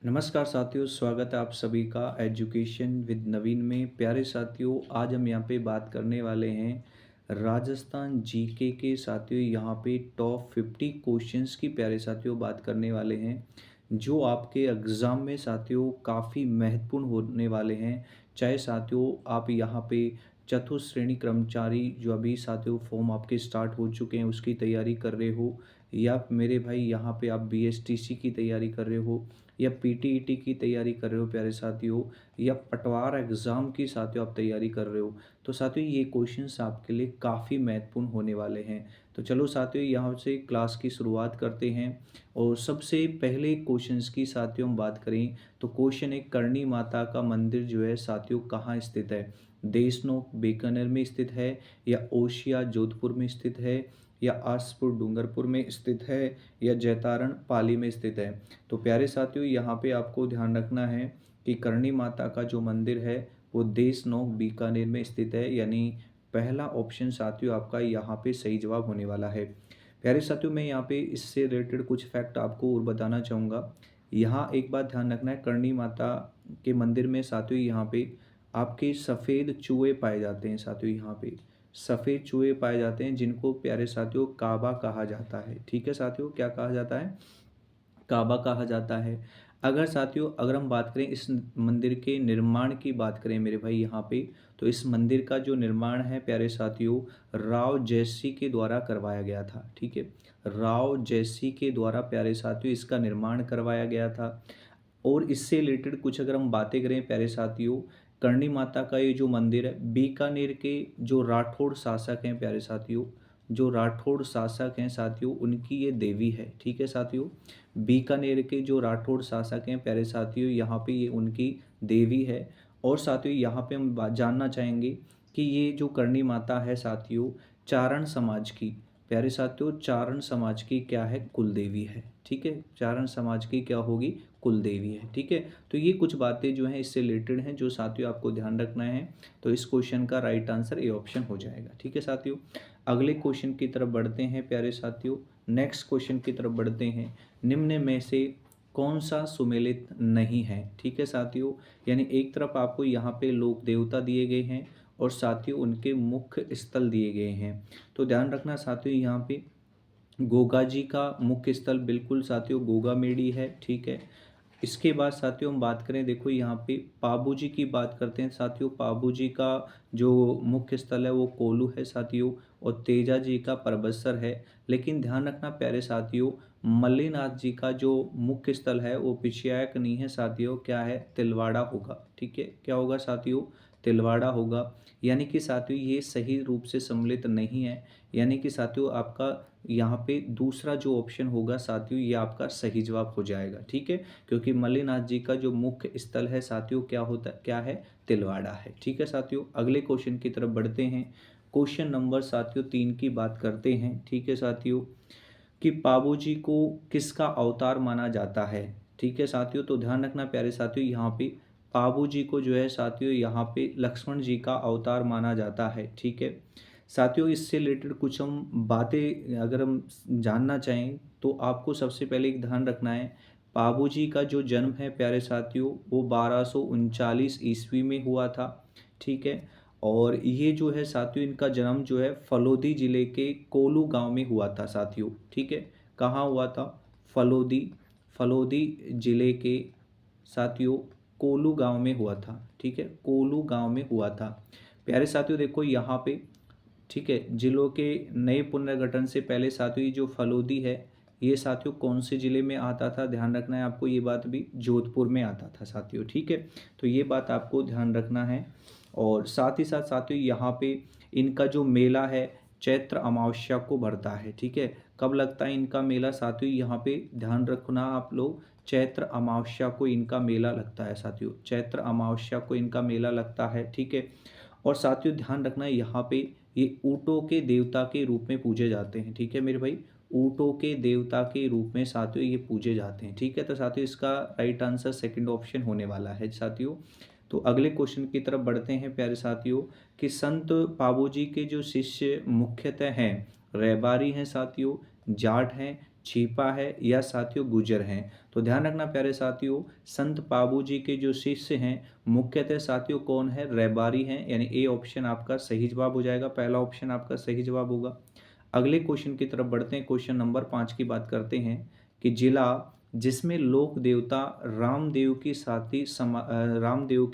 नमस्कार साथियों, स्वागत है आप सभी का एजुकेशन विद नवीन में। प्यारे साथियों, आज हम यहाँ पे बात करने वाले हैं राजस्थान जीके के। साथियों यहाँ पे टॉप 50 क्वेश्चंस की प्यारे साथियों बात करने वाले हैं, जो आपके एग्ज़ाम में साथियों काफ़ी महत्वपूर्ण होने वाले हैं। चाहे साथियों आप यहाँ पे चतुर्थ श्रेणी कर्मचारी जो अभी साथियों फॉर्म आपके स्टार्ट हो चुके हैं उसकी तैयारी कर रहे हो, या मेरे भाई यहाँ पे आप बीएसटीसी की तैयारी कर रहे हो, या पीटीईटी की तैयारी कर रहे हो प्यारे साथियों, या पटवार एग्ज़ाम की साथियों आप तैयारी कर रहे हो, तो साथियों ये क्वेश्चंस आपके लिए काफ़ी महत्वपूर्ण होने वाले हैं। तो चलो साथियों यहाँ से क्लास की शुरुआत करते हैं। और सबसे पहले क्वेश्चंस की साथियों हम बात करें तो क्वेश्चन एक, करणी माता का मंदिर जो है साथियों कहाँ स्थित है? देशनोक बीकानेर में स्थित है, या ओशिया जोधपुर में स्थित है, या आसपुर डूंगरपुर में स्थित है, या जैतारण पाली में स्थित है? तो प्यारे साथियों यहाँ पे आपको ध्यान रखना है कि करणी माता का जो मंदिर है वो देशनोक बीकानेर में स्थित है, यानी पहला ऑप्शन साथियों आपका यहाँ पे सही जवाब होने वाला है। प्यारे साथियों मैं यहाँ पे इससे रिलेटेड कुछ फैक्ट आपको और बताना चाहूँगा। यहाँ एक बात ध्यान रखना है, करणी माता के मंदिर में साथियों यहाँ पे आपके सफ़ेद चूहे पाए जाते हैं। साथियों यहाँ पे सफ़ेद चूहे पाए जाते हैं, जिनको प्यारे साथियों काबा कहा जाता है। ठीक है साथियों, क्या कहा जाता है? काबा कहा जाता है। अगर हम बात करें इस मंदिर के निर्माण की बात करें मेरे भाई यहाँ पे, तो इस मंदिर का जो निर्माण है प्यारे साथियों राव जयसी के द्वारा करवाया गया था। ठीक है, राव जयसी के द्वारा प्यारे साथियों इसका निर्माण करवाया गया था। और इससे रिलेटेड कुछ अगर हम बातें करें प्यारे साथियों, करणी माता का ये जो मंदिर है बीकानेर के जो राठौड़ शासक हैं प्यारे साथियों, जो राठौड़ शासक हैं साथियों उनकी ये देवी है। ठीक है साथियों, बीकानेर के जो राठौड़ शासक हैं प्यारे साथियों यहाँ पे ये उनकी देवी है। और साथियों यहाँ पे हम जानना चाहेंगे कि ये जो करणी माता है साथियों चारण समाज की, प्यारे साथियों चारण समाज की क्या है? कुल देवी है। ठीक है, चारण समाज की क्या होगी? कुल देवी है। ठीक है, तो ये कुछ बातें जो हैं इससे रिलेटेड हैं जो साथियों आपको ध्यान रखना है। तो इस क्वेश्चन का राइट आंसर ए ऑप्शन हो जाएगा। ठीक है साथियों, अगले क्वेश्चन की तरफ बढ़ते हैं प्यारे साथियों। नेक्स्ट क्वेश्चन की तरफ बढ़ते हैं, निम्न में से कौन सा सुमेलित नहीं है? ठीक है साथियों, यानी एक तरफ आपको यहाँ पे लोक देवता दिए गए हैं और साथियों उनके मुख्य स्थल दिए गए हैं। तो ध्यान रखना साथियों यहाँ पे गोगा जी का मुख्य स्थल बिल्कुल साथियों गोगा मेडी है। ठीक है, इसके बाद साथियों हम बात करें, देखो यहाँ पे पाबू जी की बात करते हैं साथियों। पाबू जी का जो मुख्य स्थल है वो कोल्लू है साथियों, और तेजा जी का परबतसर है। लेकिन ध्यान रखना प्यारे साथियों, मल्लीनाथ जी का जो मुख्य स्थल है वो पिछयाक नहीं है साथियों, क्या है? तिलवाड़ा होगा। ठीक है, क्या होगा साथियों? तिलवाड़ा होगा। यानी कि साथियों ये सही रूप से सम्मिलित नहीं है, यानी कि साथियों आपका यहाँ पे दूसरा जो ऑप्शन होगा साथियों ये आपका सही जवाब हो जाएगा। ठीक है, क्योंकि मल्लीनाथ जी का जो मुख्य स्थल है साथियों क्या होता है? क्या है? तिलवाड़ा है। ठीक है साथियों, अगले क्वेश्चन की तरफ बढ़ते हैं। क्वेश्चन नंबर साथियों 3 की बात करते हैं। ठीक है साथियों, कि पाबू जी को किसका अवतार माना जाता है? ठीक है साथियों, तो ध्यान रखना प्यारे साथियों यहाँ पे पाबू जी को जो है साथियों यहाँ पे लक्ष्मण जी का अवतार माना जाता है। ठीक है साथियों, इससे रिलेटेड कुछ हम बातें अगर हम जानना चाहें तो आपको सबसे पहले एक ध्यान रखना है, पाबू जी का जो जन्म है प्यारे साथियों वो 1239 ईस्वी में हुआ था। ठीक है, और ये जो है साथियों इनका जन्म जो है फलोदी जिले के कोलू गांव में हुआ था साथियों। ठीक है, कहाँ हुआ था? फलोदी, फलोदी जिले के साथियों कोलू गांव में हुआ था। ठीक है, कोलू गांव में हुआ था। प्यारे साथियों देखो यहाँ पे, ठीक है, जिलों के नए पुनर्गठन से पहले साथियों ये जो फलोदी है ये साथियों कौन से जिले में आता था? ध्यान रखना है आपको, ये बात भी जोधपुर में आता था साथियों। ठीक है, तो ये बात आपको ध्यान रखना है। और साथ ही साथ साथियों यहाँ पे इनका जो मेला है चैत्र अमावस्या को भरता है। ठीक है, कब लगता है इनका मेला साथियों? यहाँ पे ध्यान रखना आप लोग, चैत्र अमावस्या को इनका मेला लगता है साथियों, चैत्र अमावस्या को इनका मेला लगता है। ठीक है, और साथियों ध्यान रखना यहाँ पे ये ऊँटों के देवता के रूप में पूजे जाते हैं। ठीक है मेरे भाई, ऊँटों के देवता के रूप में साथियों ये पूजे जाते हैं। ठीक है, तो साथियों इसका राइट आंसर सेकंड ऑप्शन होने वाला है साथियों। तो अगले क्वेश्चन की तरफ बढ़ते हैं प्यारे साथियों, कि संत पाबू जी के जो शिष्य मुख्यतः हैं रहबारी हैं साथियों, जाट हैं, छिपा है या साथियों गुजर हैं। तो ध्यान रखना प्यारे साथियों, संत पाबू जी के जो शिष्य हैं मुख्यतः साथियों कौन है, रैबारी हैं, यानी ए ऑप्शन आपका सही जवाब हो जाएगा, पहला ऑप्शन आपका सही जवाब होगा। अगले क्वेश्चन की तरफ बढ़ते हैं। क्वेश्चन नंबर 5 की बात करते हैं कि जिला जिसमें लोक देवता रामदेव की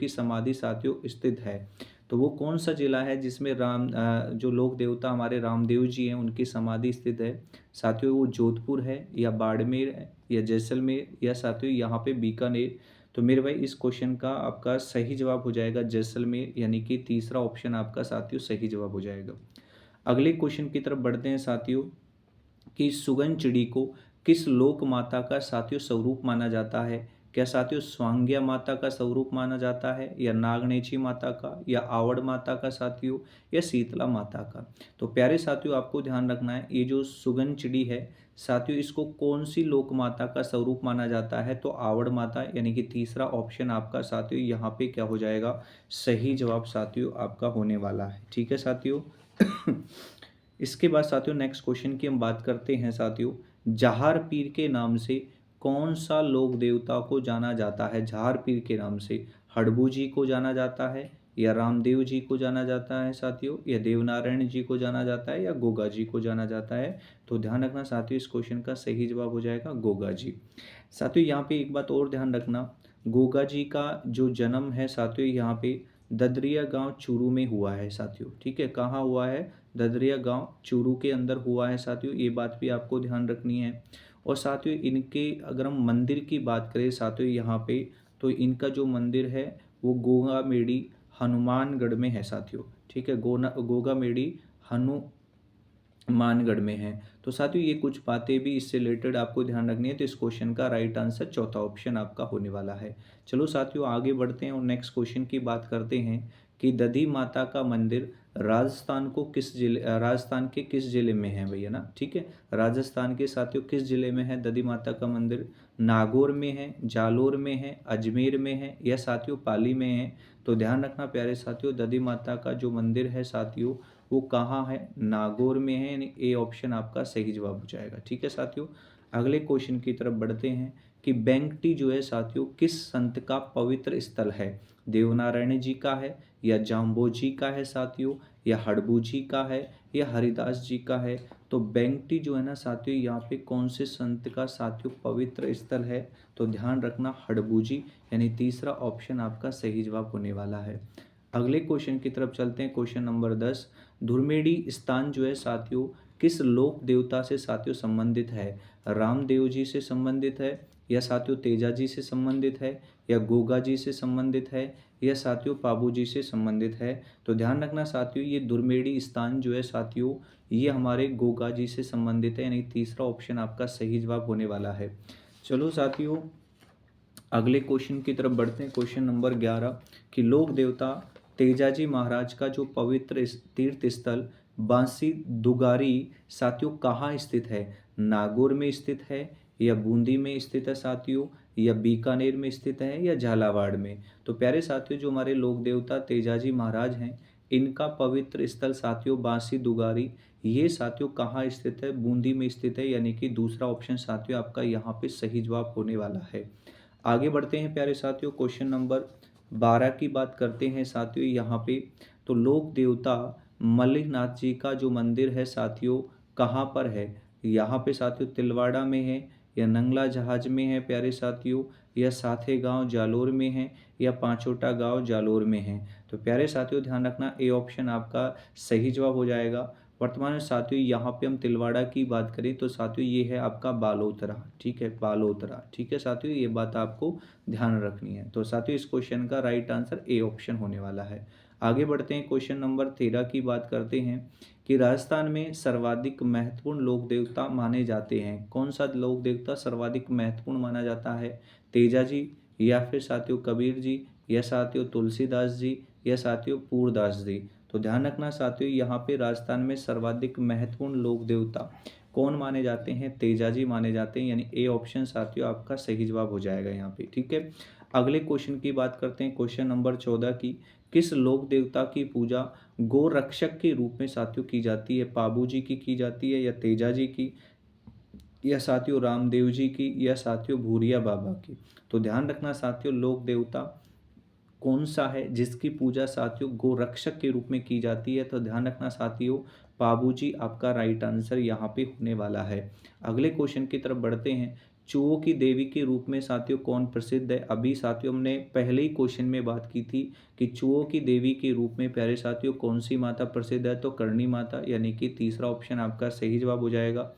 समाधि साथियों स्थित है, तो वो कौन सा जिला है जिसमें जो लोक देवता हमारे रामदेव जी हैं उनकी समाधि स्थित है। साथियों वो जोधपुर है या बाड़मेर है या जैसलमेर या साथियों यहाँ पे बीकानेर। तो मेरे भाई इस क्वेश्चन का आपका सही जवाब हो जाएगा जैसलमेर, यानी कि तीसरा ऑप्शन आपका साथियों सही जवाब हो जाएगा। अगले क्वेश्चन की तरफ बढ़ते हैं साथियों कि सुगन चिड़ी को किस लोक माता का साथियों स्वरूप माना जाता है। क्या साथियों स्वांग्या माता का स्वरूप माना जाता है या नागनेची माता का या आवड़ माता का साथियों या शीतला माता का। तो प्यारे साथियों आपको ध्यान रखना है, ये जो सुगन चिड़ी है साथियों इसको कौन सी लोक माता का स्वरूप माना जाता है, तो आवड़ माता, यानी कि तीसरा ऑप्शन आपका साथियों यहाँ पे क्या हो जाएगा, सही जवाब साथियों आपका होने वाला है। ठीक है साथियों। इसके बाद साथियों नेक्स्ट क्वेश्चन की हम बात करते हैं साथियों, जहार पीर के नाम से कौन सा लोक देवता को जाना जाता है। जहार पीर के नाम से हड़बू जी को जाना जाता है या रामदेव जी को जाना जाता है साथियों, या देवनारायण जी को जाना जाता है या गोगा जी को जाना जाता है। तो ध्यान रखना साथियों इस क्वेश्चन का सही जवाब हो जाएगा गोगा जी। साथियों यहाँ पे एक बात और ध्यान रखना, गोगा जी का जो जन्म है साथियों यहाँ पे ददरिया गांव चूरू में हुआ है साथियों। ठीक है, कहाँ हुआ है, ददरिया गांव चूरू के अंदर हुआ है साथियों, ये बात भी आपको ध्यान रखनी है। और साथियों इनके अगर हम मंदिर की बात करें साथियों यहाँ पे, तो इनका जो मंदिर है वो गोगा मेड़ी हनुमानगढ़ में है साथियों। ठीक है, गोगा मेड़ी हनुमानगढ़ में है। तो साथियों ये कुछ बातें भी इससे रिलेटेड आपको ध्यान रखनी है। तो इस क्वेश्चन का राइट आंसर चौथा ऑप्शन आपका होने वाला है। चलो साथियों आगे बढ़ते हैं और नेक्स्ट क्वेश्चन की बात करते हैं कि दधी माता का मंदिर राजस्थान के किस जिले में है भैया ना। ठीक है, राजस्थान के साथियों किस जिले में है दधी माता का मंदिर, नागौर में है, जालोर में है, अजमेर में है या साथियों पाली में है। तो ध्यान रखना प्यारे साथियों, दधी माता का जो मंदिर है साथियों वो कहाँ है, नागौर में है, यानी ए ऑप्शन आपका सही जवाब हो जाएगा। ठीक है साथियों, अगले क्वेश्चन की तरफ बढ़ते हैं कि बेंकटी जो है साथियों किस संत का पवित्र स्थल है। देवनारायण जी का है या जाम्बो जी का है साथियों, या हड़बू जी का है या हरिदास जी का है। तो बेंकटी जो है ना साथियों यहाँ पे कौन से संत का साथियों पवित्र स्थल है, तो ध्यान रखना हड़बू जी, यानी तीसरा ऑप्शन आपका सही जवाब होने वाला है। अगले क्वेश्चन की तरफ चलते हैं। क्वेश्चन नंबर 10, धुर्मेड़ी स्थान जो है साथियों किस लोक देवता से साथियों संबंधित है। रामदेव जी से संबंधित है या साथियों तेजा जी से संबंधित है या गोगा जी से संबंधित है या साथियों पाबू जी से संबंधित है। तो ध्यान रखना साथियों ये दुर्मेड़ी स्थान जो है साथियों ये हमारे गोगा जी से संबंधित है, यानी तीसरा ऑप्शन आपका सही जवाब होने वाला है। चलो साथियों अगले क्वेश्चन की तरफ बढ़ते हैं। क्वेश्चन नंबर 11 कि लोक देवता तेजाजी महाराज का जो पवित्र तीर्थ स्थल बांसी दुगारी साथियों कहाँ स्थित है। नागौर में स्थित है या बूंदी में स्थित है साथियों, या बीकानेर में स्थित है या झालावाड़ में। तो प्यारे साथियों जो हमारे लोक देवता तेजाजी महाराज हैं इनका पवित्र स्थल साथियों बांसी दुगारी, ये साथियों कहाँ स्थित है, बूंदी में स्थित है, यानी कि दूसरा ऑप्शन साथियों आपका यहाँ पे सही जवाब होने वाला है। आगे बढ़ते हैं प्यारे साथियों, क्वेश्चन नंबर 12 की बात करते हैं साथियों यहाँ पे। तो लोक देवता मल्लिकनाथ जी का जो मंदिर है साथियों कहाँ पर है। यहाँ पे साथियों तिलवाड़ा में है या नंगला जहाज में है प्यारे साथियों, या साथे गांव जालोर में है या पांचोटा गांव जालोर में है। तो प्यारे साथियों ध्यान रखना ए ऑप्शन आपका सही जवाब हो जाएगा। वर्तमान में साथियों यहाँ पे हम तिलवाड़ा की बात करें तो साथियों ये है आपका बालोतरा। ठीक है, बालोतरा। ठीक है साथियों, ये बात आपको ध्यान रखनी है। तो साथियों इस क्वेश्चन का राइट आंसर ए ऑप्शन होने वाला है। आगे बढ़ते हैं, क्वेश्चन नंबर 13 की बात करते हैं कि राजस्थान में सर्वाधिक महत्वपूर्ण लोक देवता माने जाते हैं। कौन सा लोक देवता सर्वाधिक महत्वपूर्ण माना जाता है, तेजा जी या फिर साथियों कबीर जी या साथियों तुलसीदास जी या साथियों पूरदास जी। तो ध्यान रखना साथियों यहाँ पे राजस्थान में सर्वाधिक महत्वपूर्ण लोक देवता कौन माने जाते हैं, तेजा जी माने जाते हैं, यानी ए ऑप्शन साथियों आपका सही जवाब हो जाएगा यहाँ पे। ठीक है, अगले क्वेश्चन की बात करते हैं। क्वेश्चन नंबर 14 की किस लोक देवता की पूजा गो रक्षक के रूप में साथियों की जाती है, पाबू जी की जाती है या तेजा जी की या साथियों रामदेव जी की, या साथियों भूरिया बाबा की। तो ध्यान रखना साथियों, लोक देवता कौन सा है जिसकी पूजा साथियों गोरक्षक के रूप में की जाती है? तो ध्यान रखना साथियों, पाबूजी आपका राइट आंसर यहाँ पे होने वाला है। अगले क्वेश्चन की तरफ बढ़ते हैं। चूहों की देवी के रूप में साथियों कौन प्रसिद्ध है? अभी साथियों हमने पहले ही क्वेश्चन में बात की थी कि चूहों की देवी के रूप में प्यारे साथियों कौन सी माता प्रसिद्ध है? तो करणी माता, यानी कि तीसरा ऑप्शन आपका सही जवाब हो जाएगा।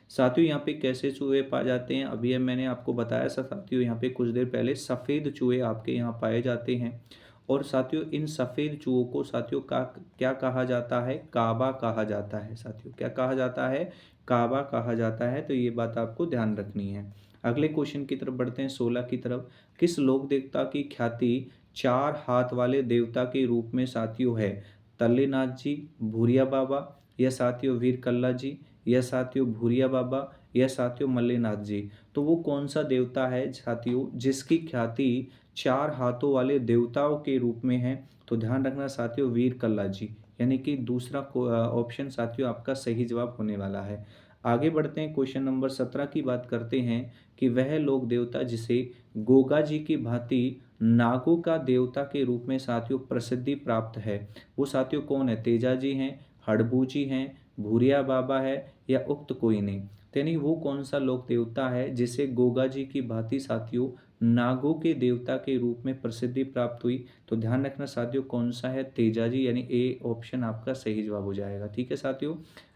साथियों यहाँ पे कैसे चूहे पाए जाते हैं? अभी मैंने आपको बताया साथियों, यहाँ पे कुछ देर पहले सफ़ेद चूहे आपके यहाँ पाए जाते हैं। और साथियों इन सफ़ेद चूहों को साथियों का क्या कहा जाता है? काबा कहा जाता है साथियों। क्या कहा जाता है? काबा कहा जाता है। तो ये बात आपको ध्यान रखनी है। अगले क्वेश्चन की तरफ बढ़ते हैं, 16 की तरफ। किस लोक देवता की ख्याति चार हाथ वाले देवता के रूप में साथियों है? तल्लीनाथ जी, भूरिया बाबा, या साथियों वीर कल्ला जी, या साथियों भूरिया बाबा, या साथियों मल्लीनाथ जी। तो वो कौन सा देवता है साथियों जिसकी ख्याति चार हाथों वाले देवताओं के रूप में है? तो ध्यान रखना साथियों, वीर कल्ला जी, यानी कि दूसरा ऑप्शन साथियों आपका सही जवाब होने वाला है। आगे बढ़ते हैं, क्वेश्चन नंबर 17 की बात करते हैं कि वह लोक देवता जिसे गोगा जी की भांति नागों का देवता के रूप में साथियों प्रसिद्धि प्राप्त है, वो साथियों कौन है? तेजा जी हैं, हड़बू जी हैं, भूरिया बाबा है, या उक्त कोई नहीं। यानी वो कौन सा लोक देवता है जिसे गोगा जी की भांति साथियों नागों के देवता के रूप में प्रसिद्धि प्राप्त हुई? तो ध्यान रखना साथियों कौन सा है? तेजा जी, यानी ए ऑप्शन आपका सही जवाब हो जाएगा। ठीक है साथियों,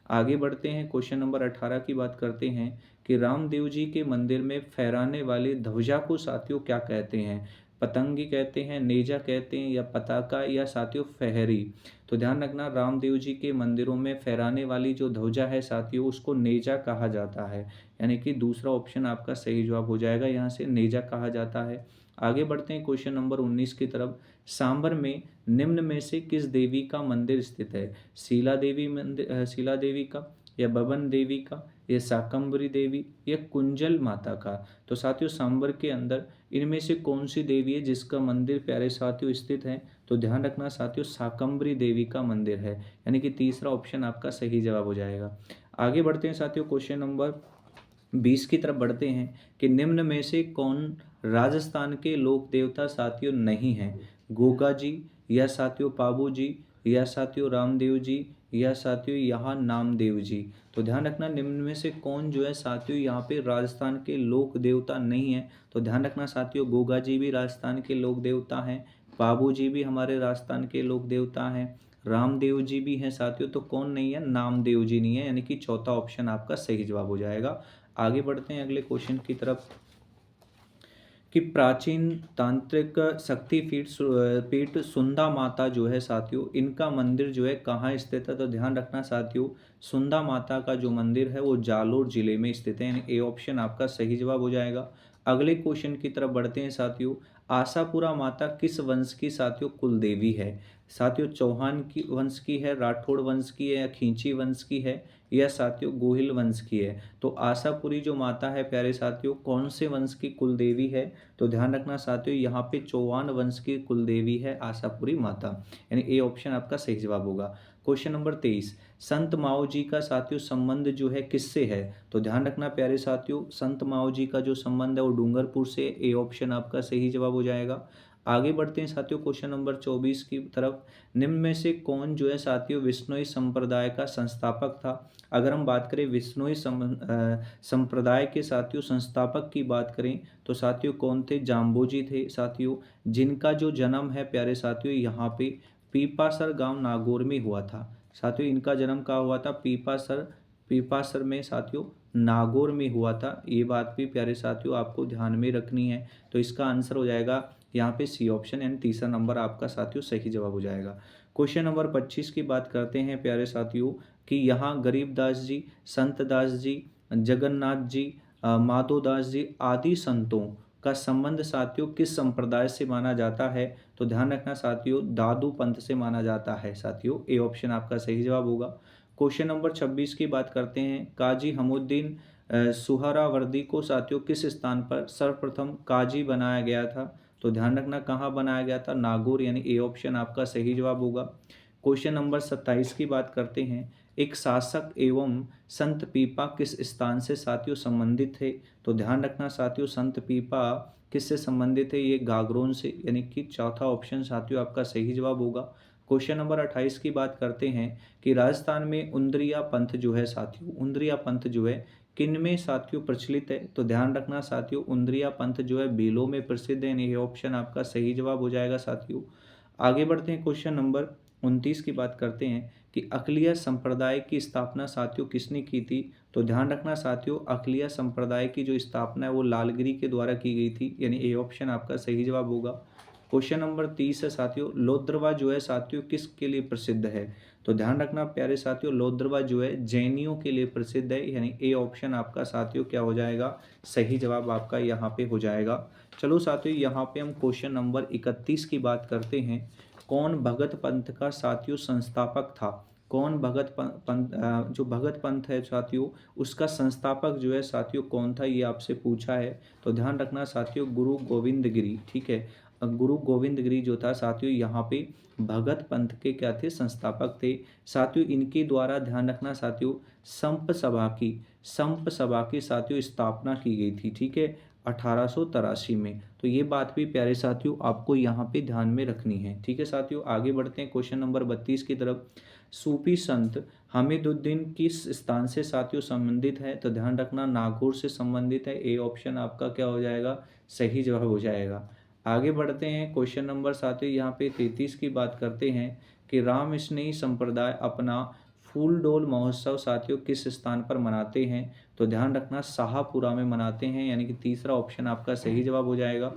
आगे बढ़ते हैं, क्वेश्चन नंबर 18 की बात करते हैं कि रामदेव जी के मंदिर में फहराने वाले ध्वजा को साथियों क्या कहते हैं? पतंगी कहते हैं, नेजा कहते हैं, या पताका, या साथियों फहरी। तो ध्यान रखना, रामदेव जी के मंदिरों में फहराने वाली जो ध्वजा है साथियों उसको नेजा कहा जाता है, यानी कि दूसरा ऑप्शन आपका सही जवाब हो जाएगा, यहाँ से नेजा कहा जाता है। आगे बढ़ते हैं क्वेश्चन नंबर 19 की तरफ। सांबर में निम्न में से किस देवी का मंदिर स्थित है? शीला देवी मंदिर, शीला देवी का, या बबन देवी का, या शाकंभरी देवी, या कुंजल माता का। तो साथियों सांबर के अंदर इनमें से कौन सी देवी है जिसका मंदिर प्यारे साथियों स्थित है? तो ध्यान रखना साथियों, शाकंभरी देवी का मंदिर है, यानी कि तीसरा ऑप्शन आपका सही जवाब हो जाएगा। आगे बढ़ते हैं साथियों, क्वेश्चन नंबर 20 की तरफ बढ़ते हैं कि निम्न में से कौन राजस्थान के लोक देवता साथियों नहीं है? गोगा जी, या साथियों पाबू जी, या साथियों रामदेव जी, या साथियों यहाँ नामदेव जी। तो ध्यान रखना निम्न में से कौन जो है साथियों यहाँ पे राजस्थान के लोक देवता नहीं है? तो ध्यान रखना साथियों, गोगा जी भी राजस्थान के लोक देवता हैं, पाबू जी भी हमारे राजस्थान के लोक देवता हैं, रामदेव जी भी हैं साथियों। तो कौन नहीं है? नामदेव जी नहीं है, यानी कि चौथा ऑप्शन आपका सही जवाब हो जाएगा। आगे बढ़ते हैं अगले क्वेश्चन की तरफ कि प्राचीन तांत्रिक शक्तिपीठ पीठ सुंदा माता जो है साथियों, इनका मंदिर जो है कहाँ स्थित है? तो ध्यान रखना साथियों, सुंदा माता का जो मंदिर है वो जालोर जिले में स्थित है, यानी ए ऑप्शन आपका सही जवाब हो जाएगा। अगले क्वेश्चन की तरफ बढ़ते हैं साथियों। आशापुरा माता किस वंश की साथियों कुल देवी है? साथियों चौहान की वंश की है, राठौड़ वंश की है, या खींची वंश की है, या साथियों गोहिल वंश की है? तो आशापुरी जो माता है प्यारे साथियों कौन से वंश की कुल देवी है? तो ध्यान रखना साथियों, यहाँ पे चौहान वंश की कुल देवी है आशापुरी माता, यानी ए ऑप्शन आपका सही जवाब होगा। क्वेश्चन नंबर 23, संत माओ जी का साथियों संबंध जो है किससे है? तो ध्यान रखना प्यारे साथियों, संत माओ जी का जो संबंध है वो डूंगरपुर से, ए ऑप्शन आपका सही जवाब हो जाएगा। आगे बढ़ते हैं साथियों क्वेश्चन नंबर 24 की तरफ। निम्न में से कौन जो है साथियों विश्नोई संप्रदाय का संस्थापक था? अगर हम बात करें विश्नोई संप्रदाय के साथियों संस्थापक की बात करें तो साथियों कौन थे? जाम्बोजी थे साथियों, जिनका जो जन्म है प्यारे साथियों यहाँ पे पीपासर गांव नागौर में हुआ था। साथियों इनका जन्म कहाँ हुआ था? पीपासर, पीपासर में साथियों नागौर में हुआ था। ये बात भी प्यारे साथियों आपको ध्यान में रखनी है। तो इसका आंसर हो जाएगा यहाँ पे सी ऑप्शन, यानी तीसरा नंबर आपका साथियों सही जवाब हो जाएगा। क्वेश्चन नंबर 25 की बात करते हैं प्यारे साथियों कि यहाँ गरीबदास जी, संत दास जी, जगन्नाथ जी, माधोदास जी आदि संतों का संबंध साथियों किस संप्रदाय से माना जाता है? तो ध्यान रखना साथियों दादू पंथ से माना जाता है साथियों, ए ऑप्शन आपका सही जवाब होगा। क्वेश्चन नंबर 26 की बात करते हैं, काजी हमुद्दीन सुहरावर्दी को साथियों किस स्थान पर सर्वप्रथम काजी बनाया गया था? तो ध्यान रखना कहाँ बनाया गया था? नागौर, यानी ए ऑप्शन आपका सही जवाब होगा। क्वेश्चन नंबर 27 की बात करते हैं, एक शासक एवं संत पीपा किस स्थान से साथियों संबंधित थे? तो ध्यान रखना साथियों, संत पीपा किससे संबंधित है? ये गागरोन से, यानी कि चौथा ऑप्शन साथियों आपका सही जवाब होगा। क्वेश्चन नंबर 28 की बात करते हैं कि राजस्थान में उंद्रिया पंथ जो है साथियों, उंद्रिया पंथ जो है किन में साथियों प्रचलित है? तो ध्यान रखना साथियों, उंद्रिया पंथ जो है बेलों में प्रसिद्ध है, यानी ये ऑप्शन आपका सही जवाब हो जाएगा साथियों। आगे बढ़ते हैं, क्वेश्चन नंबर 29 की बात करते हैं कि अकलिया संप्रदाय की स्थापना साथियों किसने की थी? तो ध्यान रखना साथियों, अकलिया संप्रदाय की जो स्थापना है वो लालगिरी के द्वारा की गई थी, यानी ए ऑप्शन आपका सही जवाब होगा। क्वेश्चन नंबर 30 है साथियों, लोद्रवा जो है साथियों किसके लिए प्रसिद्ध है? तो ध्यान रखना प्यारे साथियों, लोद्रवा जो है जैनियों के लिए प्रसिद्ध है, यानी ए ऑप्शन आपका साथियों क्या हो जाएगा? सही जवाब आपका यहाँ पे हो जाएगा। चलो साथियों, यहाँ पे हम क्वेश्चन नंबर 31 की बात करते हैं, कौन भगत पंथ का साथियों संस्थापक था? कौन भगत पंथ, जो भगत पंथ है साथियों उसका संस्थापक जो है साथियों कौन था, ये आपसे पूछा है। तो ध्यान रखना साथियों, गुरु गोविंद गिरी, ठीक है। गुरु गोविंद गिरी जो था साथियों यहाँ पे भगत पंथ के क्या थे? संस्थापक थे साथियों। इनके द्वारा ध्यान रखना साथियों संप सभा की साथियों स्थापना की गई थी, ठीक है, 1883 में। तो ये बात भी प्यारे साथियों आपको यहाँ पे ध्यान में रखनी है, ठीक है साथियों। आगे बढ़ते हैं क्वेश्चन नंबर 32 की तरफ, सूफी संत हामिदुद्दीन किस स्थान से साथियों संबंधित है? तो ध्यान रखना नागौर से संबंधित है, ए ऑप्शन आपका क्या हो जाएगा? सही जवाब हो जाएगा। आगे बढ़ते हैं, क्वेश्चन नंबर साथियों यहाँ पे 33 की बात करते हैं कि राम स्नेही संप्रदाय अपना फूल डोल महोत्सव साथियों किस स्थान पर मनाते हैं? तो ध्यान रखना शाहपुरा में मनाते हैं, यानी कि तीसरा ऑप्शन आपका सही जवाब हो जाएगा।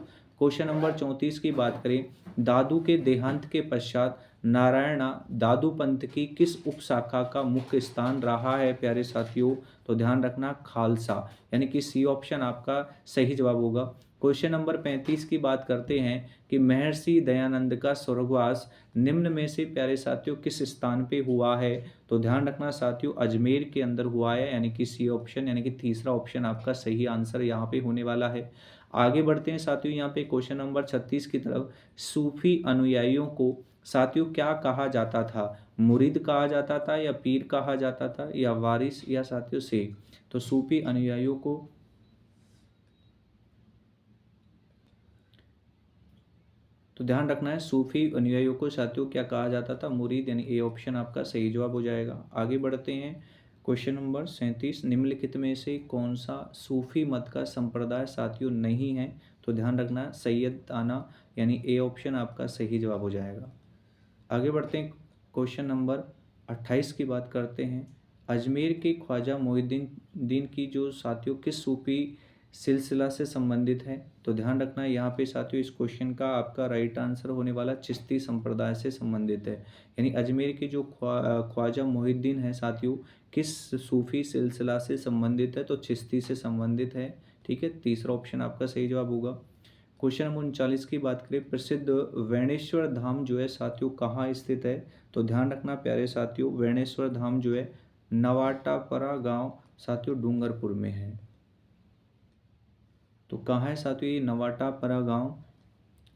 क्वेश्चन नंबर 34 की बात करें, दादू के देहांत के पश्चात नारायणा दादू पंथ की किस उपशाखा का मुख्य स्थान रहा है प्यारे साथियों? तो ध्यान रखना खालसा, यानी कि सी ऑप्शन आपका सही जवाब होगा। क्वेश्चन नंबर 35 की बात करते हैं कि महर्षि दयानंद का स्वर्गवास निम्न में से प्यारे साथियों किस स्थान पे हुआ है? तो ध्यान रखना साथियों अजमेर के अंदर हुआ है, यानी कि सी ऑप्शन, यानी कि तीसरा ऑप्शन आपका सही आंसर यहाँ पे होने वाला है। आगे बढ़ते हैं साथियों यहाँ पे क्वेश्चन नंबर 36 की तरफ, सूफी अनुयायियों को साथियों क्या कहा जाता था? मुरीद कहा जाता था, या पीर कहा जाता था, या वारिस, या साथियों शेख? तो सूफी अनुयायियों को तो ध्यान रखना है, सूफी अनुयायियों को साथियों क्या कहा जाता था? मुरीद, यानी ए ऑप्शन आपका सही जवाब हो जाएगा। आगे बढ़ते हैं, क्वेश्चन नंबर 37, निम्नलिखित में से कौन सा सूफी मत का संप्रदाय साथियों नहीं है? तो ध्यान रखना सैयदाना, यानी ए ऑप्शन आपका सही जवाब हो जाएगा। आगे बढ़ते हैं, क्वेश्चन नंबर 28 की बात करते हैं, अजमेर के ख्वाजा मोहिउद्दीन दीन की जो साथियों किस सूफी सिलसिला से संबंधित है? तो ध्यान रखना यहाँ पे साथियों इस क्वेश्चन का आपका राइट आंसर होने वाला चिश्ती संप्रदाय से संबंधित है, यानी अजमेर के जो ख्वाजा मोहिउद्दीन है साथियों किस सूफी सिलसिला से संबंधित है? तो चिश्ती से संबंधित है, ठीक है, तीसरा ऑप्शन आपका सही जवाब होगा। क्वेश्चन नंबर 39 की बात करें, प्रसिद्ध वेणेश्वर धाम जो है साथियों कहाँ स्थित है? तो ध्यान रखना प्यारे साथियों, वेणेश्वर धाम जो है नवाटापरा गांव साथियों डूंगरपुर में है। तो कहाँ है साथियों ये नवाटापरा गांव,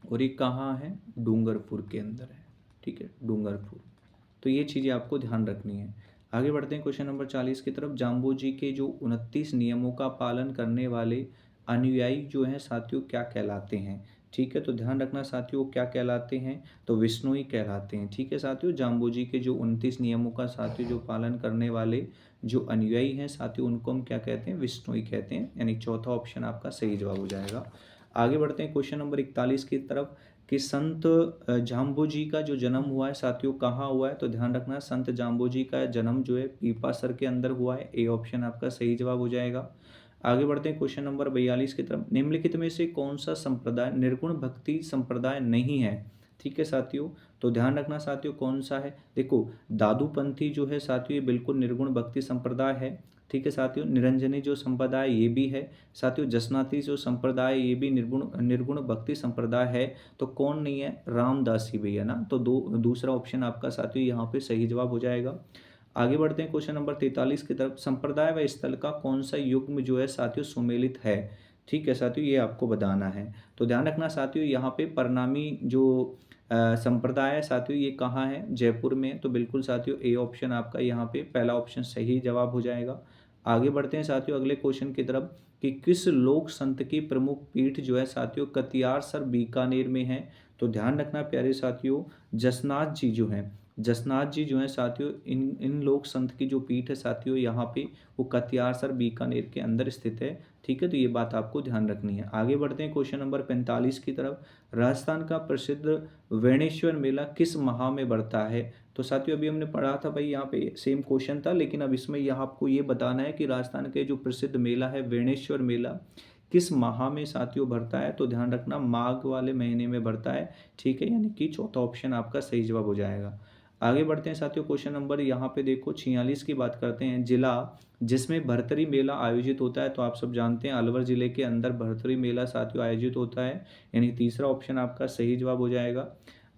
और ये कहाँ है? डूंगरपुर के अंदर है, ठीक है, डूंगरपुर। तो ये चीज़ें आपको ध्यान रखनी है। आगे बढ़ते हैं क्वेश्चन नंबर 40 की तरफ, जाम्बू जी के जो 29 नियमों का पालन करने वाले अनुयायी जो हैं साथियों क्या कहलाते हैं? ठीक है, तो ध्यान रखना साथियों क्या कहलाते हैं? तो विष्णुई कहलाते हैं, ठीक है साथियों। जाम्बू जी के जो 29 नियमों का साथियों जो पालन करने वाले जो अनुयायी हैं साथियों उनको हम क्या कहते हैं? विष्णुई कहते हैं, यानी चौथा ऑप्शन आपका सही जवाब हो जाएगा। आगे बढ़ते हैं क्वेश्चन नंबर 41 की तरफ कि संत जाम्बू जी का जो जन्म हुआ है साथियों कहाँ हुआ है? तो ध्यान रखना संत जाम्बू जी का जन्म जो है पीपासर के अंदर हुआ है, ए ऑप्शन आपका सही जवाब हो जाएगा। आगे बढ़ते हैं क्वेश्चन नंबर 42 की तरफ, निम्नलिखित में से कौन सा संप्रदाय निर्गुण भक्ति संप्रदाय नहीं है? ठीक है साथियों, तो ध्यान रखना साथियों कौन सा है? देखो दादूपंथी जो है साथियों ये बिल्कुल निर्गुण भक्ति संप्रदाय है, ठीक है साथियों। निरंजनी जो संप्रदाय ये भी है साथियों। जसनाती जो संप्रदाय ये भी निर्गुण निर्गुण भक्ति संप्रदाय है। तो कौन नहीं है? रामदासी भैया ना, तो दूसरा ऑप्शन आपका साथियों यहाँ पे सही जवाब हो जाएगा। आगे बढ़ते हैं क्वेश्चन नंबर 43 की तरफ, संप्रदाय व स्थल का कौन सा युग्म जो है साथियों सुमेलित है? ठीक है साथियों, ये आपको बताना है। तो ध्यान रखना साथियों यहाँ पे परिणामी जो संप्रदाय है साथियों ये कहाँ है? जयपुर में है। तो बिल्कुल साथियों ए ऑप्शन आपका यहाँ पे पहला ऑप्शन सही जवाब हो जाएगा। आगे बढ़ते हैं साथियों अगले क्वेश्चन की तरफ कि किस लोक संत की प्रमुख पीठ जो है साथियों कतियार सर बीकानेर में है? तो ध्यान रखना प्यारे साथियों, जसनाथ जी जो हैं, जसनाथ जी जो हैं साथियों, इन इन लोक संत की जो पीठ है साथियों यहाँ पे वो कतियार सर बीकानेर के अंदर स्थित है। ठीक है, तो ये बात आपको ध्यान रखनी है। आगे बढ़ते हैं क्वेश्चन नंबर 45 की तरफ। राजस्थान का प्रसिद्ध वेणेश्वर मेला किस माह में बढ़ता है? तो साथियों अभी हमने पढ़ा था भाई, यहाँ पे सेम क्वेश्चन था, लेकिन अब इसमें यहाँ आपको ये बताना है कि राजस्थान के जो प्रसिद्ध मेला है वेणेश्वर मेला किस माह में साथियों बढ़ता है? तो ध्यान रखना माघ वाले महीने में बढ़ता है। ठीक है, यानी कि चौथा ऑप्शन आपका सही जवाब हो जाएगा। आगे बढ़ते हैं साथियों क्वेश्चन नंबर यहाँ पे देखो 46 की बात करते हैं। जिला जिसमें भरतरी मेला आयोजित होता है, तो आप सब जानते हैं अलवर जिले के अंदर भरतरी मेला साथियों आयोजित होता है, यानी तीसरा ऑप्शन आपका सही जवाब हो जाएगा।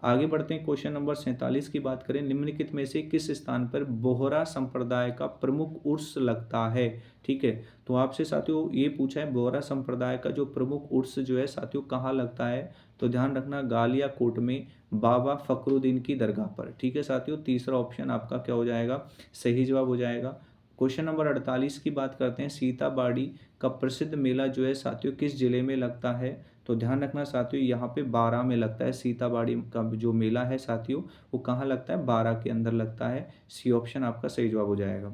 आगे बढ़ते हैं क्वेश्चन नंबर 47 की बात करें। निम्नलिखित में से किस स्थान पर बोहरा संप्रदाय का प्रमुख उर्स लगता है? ठीक है, तो आपसे साथियों ये पूछा है बोहरा संप्रदाय का जो प्रमुख उर्स जो है साथियों कहाँ लगता है? तो ध्यान रखना गालिया कोट में बाबा फखरुद्दीन की दरगाह पर। ठीक है साथियों, तीसरा ऑप्शन आपका क्या हो जाएगा? सही जवाब हो जाएगा। क्वेश्चन नंबर 48 की बात करते हैं। सीताबाड़ी का प्रसिद्ध मेला जो है साथियों किस जिले में लगता है? तो ध्यान रखना साथियों यहाँ पे बारां में लगता है। सीताबाड़ी का जो मेला है साथियों वो कहाँ लगता है? बारां के अंदर लगता है। सी ऑप्शन आपका सही जवाब हो जाएगा।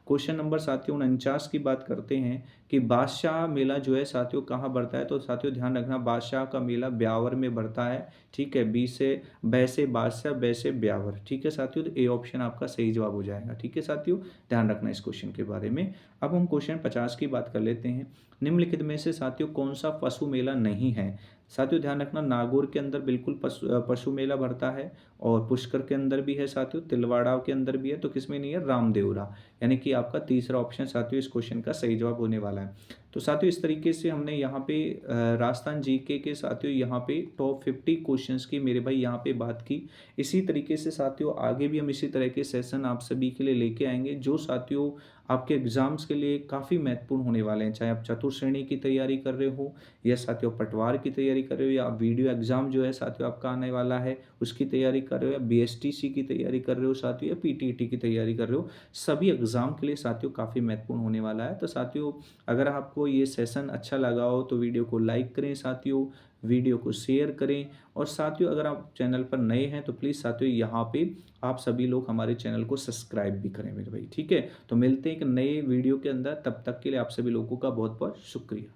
क्वेश्चन नंबर साथियों 49 की बात करते हैं कि बादशाह मेला जो है साथियों कहाँ बढ़ता है? तो साथियों ध्यान रखना बादशाह का मेला ब्यावर में बढ़ता है। ठीक है, बी से बै से बादशाह, बै से ब्यावर। ठीक है साथियों, तो ए ऑप्शन आपका सही जवाब हो जाएगा। ठीक है साथियों, ध्यान रखना इस क्वेश्चन के बारे में। अब हम क्वेश्चन 50 की बात कर लेते हैं। निम्नलिखित में से साथियों कौन सा पशु मेला नहीं है? साथियों ध्यान रखना नागौर के अंदर बिल्कुल पशु मेला भरता है, और पुष्कर के अंदर भी है साथियों, तिलवाड़ा के अंदर भी है, तो किसमें नहीं है? रामदेवरा। यानी कि आपका तीसरा ऑप्शन साथियों इस क्वेश्चन का सही जवाब होने वाला है। तो साथियों इस तरीके से हमने यहाँ पे राजस्थान जीके के साथियों यहाँ पे टॉप 50 क्वेश्चंस की मेरे भाई यहाँ पे बात की। इसी तरीके से साथियों आगे भी हम इसी तरह के सेशन आप सभी के लिए लेके आएंगे, जो साथियों आपके एग्जाम्स के लिए काफ़ी महत्वपूर्ण होने वाले हैं। चाहे आप चतुर्थ श्रेणी की तैयारी कर रहे हो, या साथियों पटवार की तैयारी कर रहे हो, या वीडियो एग्जाम जो है साथियों आपका आने वाला है उसकी तैयारी कर रहे हो, या बीएसटीसी की तैयारी कर रहे हो साथियों, या पीटीईटी की तैयारी कर रहे हो, सभी एग्जाम के लिए साथियों काफ़ी महत्वपूर्ण होने वाला है। तो साथियों अगर आपको ये सेशन अच्छा लगा हो तो वीडियो को लाइक करें साथियों, वीडियो को शेयर करें, और साथियों अगर आप चैनल पर नए हैं तो प्लीज़ साथियों यहाँ पे आप सभी लोग हमारे चैनल को सब्सक्राइब भी करें मेरे भाई। ठीक है, तो मिलते हैं एक नए वीडियो के अंदर, तब तक के लिए आप सभी लोगों का बहुत बहुत शुक्रिया।